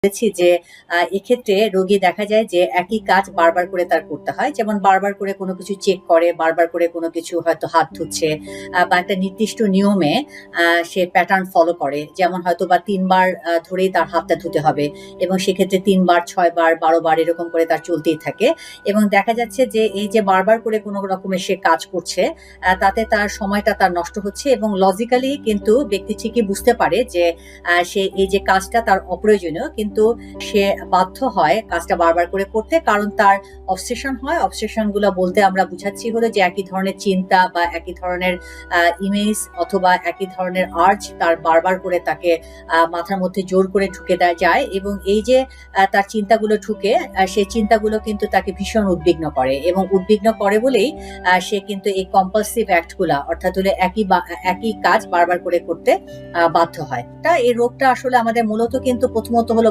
বলেছি যে এক্ষেত্রে রোগী দেখা যায় যে একই কাজ বারবার করে তার করতে হয়। যেমন বারবার করে কোনো কিছু চেক করে, বারবার করে কোনো কিছু হয়তো হাত ধুচ্ছে বা একটা নির্দিষ্ট নিয়মে আ সে প্যাটার্ন ফলো করে। যেমন হয়তোবা ৩ বার ধরেই তার হাতটা ধুতে হবে এবং সেক্ষেত্রে ৩ বার, ৬ বার, ১২ বার এরকম করে তার চলতেই থাকে এবং দেখা যাচ্ছে যে এই যে বারবার করে কোনো রকমের সে কাজ করছে, তাতে তার সময়টা তার নষ্ট হচ্ছে এবং লজিক্যালি কিন্তু ব্যক্তি ঠিকই বুঝতে পারে যে সে এই যে কাজটা তার অপ্রয়োজনীয়, কিন্তু সে বাধ্য হয় কাজটা বারবার করে করতে, কারণ তার অবসেশন হয়। অবসেশন গুলা বলতে আমরা বুঝাচ্ছি হলো যে একই ধরনের চিন্তা বা একই ধরনের ইমেজ অথবা একই ধরনের আর্জ তার বারবার করে তাকে মাথার মধ্যে জোর করে ঢুকে দেয়া যায় এবং এই যে তার চিন্তাগুলো ঢুকে, সেই চিন্তাগুলো কিন্তু তাকে ভীষণ উদ্বিগ্ন করে এবং উদ্বিগ্ন করে বলেই সে কিন্তু এই কম্পালসিভ অ্যাক্ট গুলা, অর্থাৎ হলো একই কাজ বারবার করে করতে বাধ্য হয়। এই রোগটা আসলে আমাদের মূলত কিন্তু প্রথমত হলো